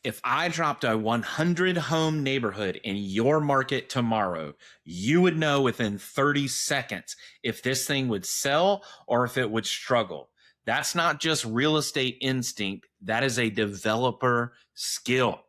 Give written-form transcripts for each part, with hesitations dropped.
If I dropped a 100 home neighborhood in your market tomorrow, you would know within 30 seconds if this thing would sell or if it would struggle. That's not just real estate instinct, that is a developer skill.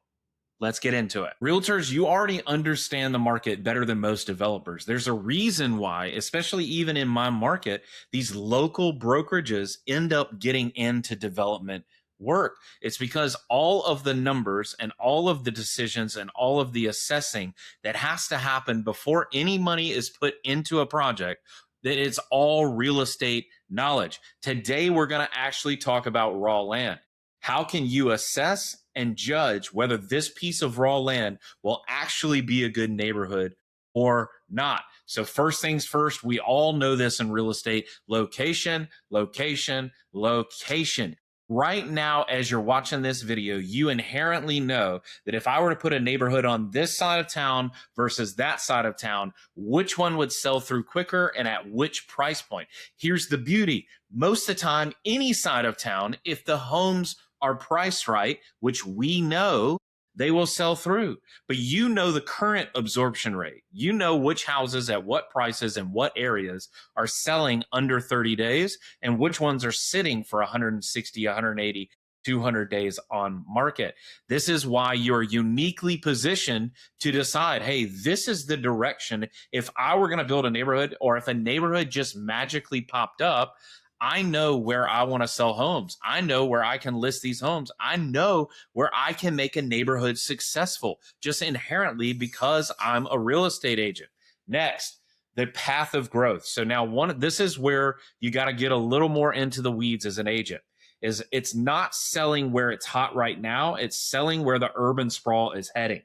Let's get into it. Realtors, you already understand the market better than most developers. There's a reason why, especially even in my market, these local brokerages end up getting into development work. It's because all of the numbers and all of the decisions and all of the assessing that has to happen before any money is put into a project, that it's all real estate knowledge. Today, we're going to actually talk about raw land. How can you assess and judge whether this piece of raw land will actually be a good neighborhood or not? So first things first, we all know this in real estate: location, location, location. Right now, as you're watching this video, you inherently know that if I were to put a neighborhood on this side of town versus that side of town, which one would sell through quicker and at which price point? Here's the beauty. Most of the time, any side of town, if the homes are priced right, which we know, they will sell through. But you know the current absorption rate. You know which houses at what prices and what areas are selling under 30 days and which ones are sitting for 160, 180, 200 days on market. This is why you're uniquely positioned to decide, hey, this is the direction. If I were going to build a neighborhood, or if a neighborhood just magically popped up, I know where I want to sell homes. I know where I can list these homes. I know where I can make a neighborhood successful just inherently because I'm a real estate agent. Next, the path of growth. So now this is where you got to get a little more into the weeds as an agent. Is it's not selling where it's hot right now, it's selling where the urban sprawl is heading.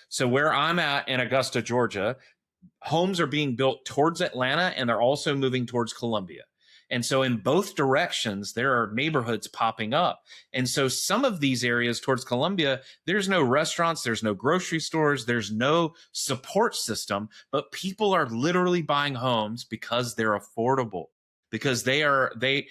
So where I'm at in Augusta, Georgia, homes are being built towards Atlanta and they're also moving towards Columbia. And so in both directions, there are neighborhoods popping up. And so some of these areas towards Columbia, there's no restaurants, there's no grocery stores, there's no support system, but people are literally buying homes because they're affordable. Because the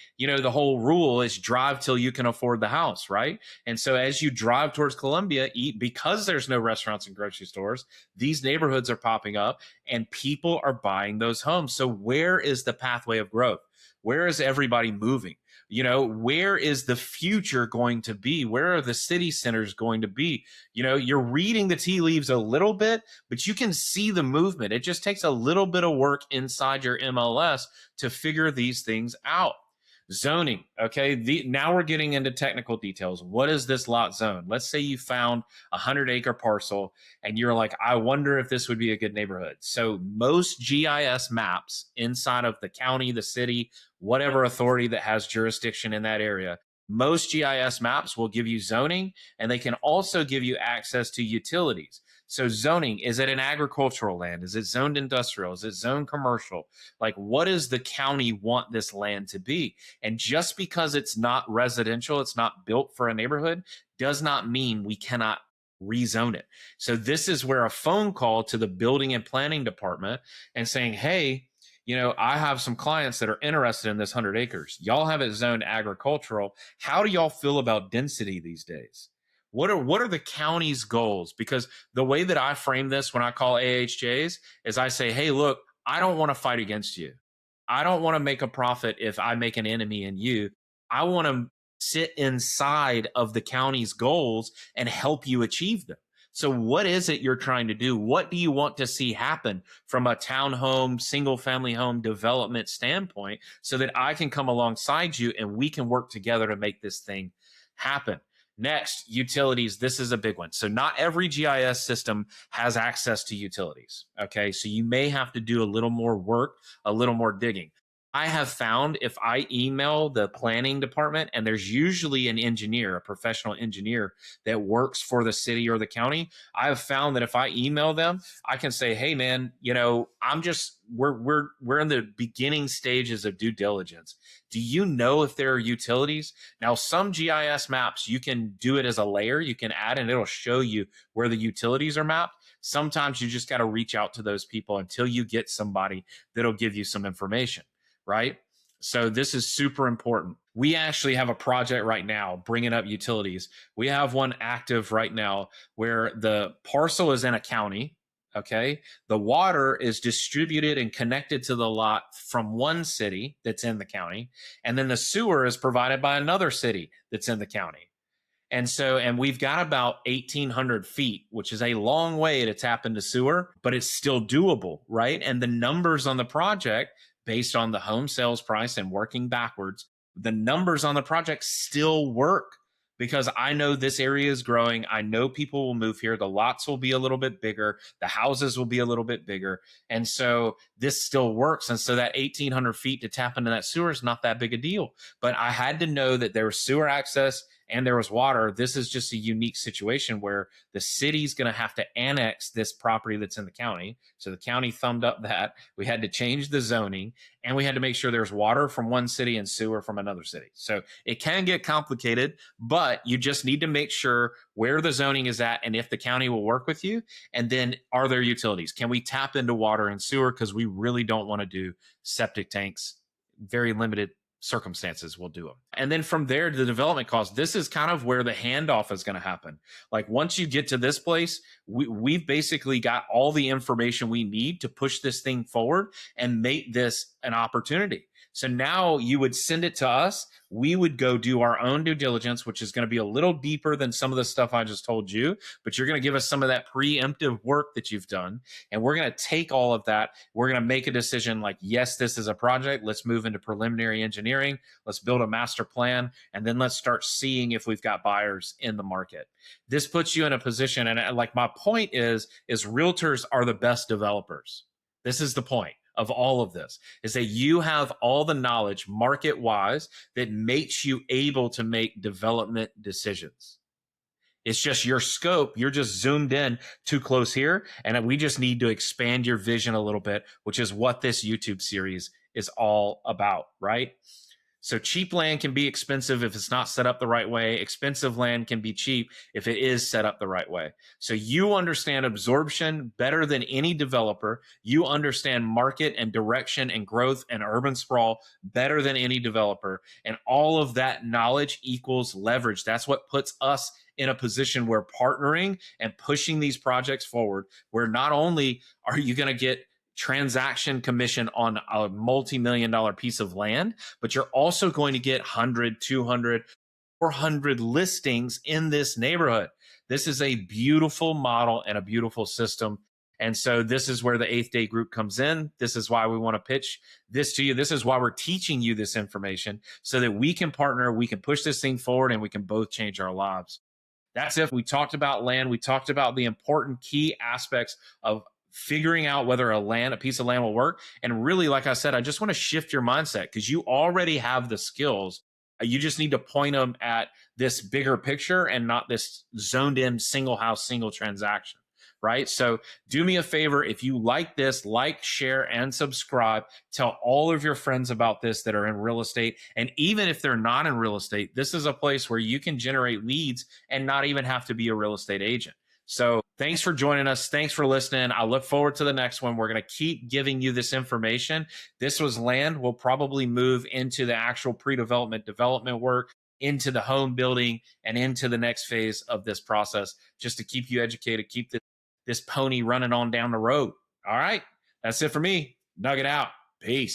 whole rule is drive till you can afford the house, right? And so as you drive towards Columbia, because there's no restaurants and grocery stores, these neighborhoods are popping up and people are buying those homes. So where is the pathway of growth? Where is everybody moving? Where is the future going to be? Where are the city centers going to be? You're reading the tea leaves a little bit, but you can see the movement. It just takes a little bit of work inside your MLS to figure these things out. Zoning. Okay. Now we're getting into technical details. What is this lot zone? Let's say you found a 100-acre parcel and you're like, I wonder if this would be a good neighborhood. So most GIS maps inside of the county, the city, whatever authority that has jurisdiction in that area, most GIS maps will give you zoning, and they can also give you access to utilities. So zoning, is it an agricultural land? Is it zoned industrial? Is it zoned commercial? Like, what does the county want this land to be? And just because it's not residential, it's not built for a neighborhood, does not mean we cannot rezone it. So this is where a phone call to the building and planning department and saying, hey, I have some clients that are interested in this 100 acres. Y'all have it zoned agricultural. How do y'all feel about density these days? What are the county's goals? Because the way that I frame this when I call AHJs is I say, hey, look, I don't want to fight against you. I don't want to make a profit if I make an enemy in you. I want to sit inside of the county's goals and help you achieve them. So what is it you're trying to do? What do you want to see happen from a townhome, single family home development standpoint so that I can come alongside you and we can work together to make this thing happen? Next, utilities. This is a big one. So not every GIS system has access to utilities. Okay. So you may have to do a little more work, a little more digging. I have found if I email the planning department, and there's usually an engineer, a professional engineer that works for the city or the county, I have found that if I email them, I can say, hey man, we're in the beginning stages of due diligence. Do you know if there are utilities? Now, some GIS maps, you can do it as a layer, you can add, and it'll show you where the utilities are mapped. Sometimes you just got to reach out to those people until you get somebody that'll give you some information. Right? So this is super important. We actually have a project right now bringing up utilities. We have one active right now where the parcel is in a county. Okay. The water is distributed and connected to the lot from one city that's in the county. And then the sewer is provided by another city that's in the county. And we've got about 1,800 feet, which is a long way to tap into sewer, but it's still doable, right? And the numbers on the project, based on the home sales price and working backwards, the numbers on the project still work because I know this area is growing. I know people will move here. The lots will be a little bit bigger. The houses will be a little bit bigger. And so this still works. And so that 1,800 feet to tap into that sewer is not that big a deal. But I had to know that there was sewer access and there was water. This is just a unique situation where the city's going to have to annex this property that's in the county. So the county thumbed up that. We had to change the zoning, and we had to make sure there's water from one city and sewer from another city. So it can get complicated, but you just need to make sure where the zoning is at and if the county will work with you. And then are there utilities? Can we tap into water and sewer? Because we really don't want to do septic tanks. Very limited circumstances will do them. And then from there, the development cost, this is kind of where the handoff is going to happen. Like once you get to this place, we've basically got all the information we need to push this thing forward and make this an opportunity. So now you would send it to us. We would go do our own due diligence, which is going to be a little deeper than some of the stuff I just told you, but you're going to give us some of that preemptive work that you've done. And we're going to take all of that. We're going to make a decision like, yes, this is a project. Let's move into preliminary engineering. Let's build a master plan. And then let's start seeing if we've got buyers in the market. This puts you in a position. And like my point is realtors are the best developers. This is the point of all of this, is that you have all the knowledge market wise that makes you able to make development decisions. It's just your scope. You're just zoomed in too close here. And we just need to expand your vision a little bit, which is what this YouTube series is all about, right? So cheap land can be expensive if it's not set up the right way. Expensive land can be cheap if it is set up the right way. So you understand absorption better than any developer. You understand market and direction and growth and urban sprawl better than any developer. And all of that knowledge equals leverage. That's what puts us in a position where partnering and pushing these projects forward, where not only are you going to get transaction commission on a multi-million-dollar piece of land, but you're also going to get 100, 200, 400 listings in this neighborhood. This is a beautiful model and a beautiful system. And so this is where the eighth day group comes in. This is why we want to pitch this to you. This is why we're teaching you this information so that we can partner, we can push this thing forward, and we can both change our lives. That's it. We talked about land. We talked about the important key aspects of figuring out whether a piece of land will work. And really, like I said, I just want to shift your mindset because you already have the skills. You just need to point them at this bigger picture and not this zoned in single house, single transaction. Right. So do me a favor. If you like this, like, share, and subscribe. Tell all of your friends about this that are in real estate. And even if they're not in real estate, this is a place where you can generate leads and not even have to be a real estate agent. So thanks for joining us. Thanks for listening. I look forward to the next one. We're going to keep giving you this information. This was land. We'll probably move into the actual pre-development development work, into the home building, and into the next phase of this process, just to keep you educated, keep this pony running on down the road. All right. That's it for me. Nugget out. Peace.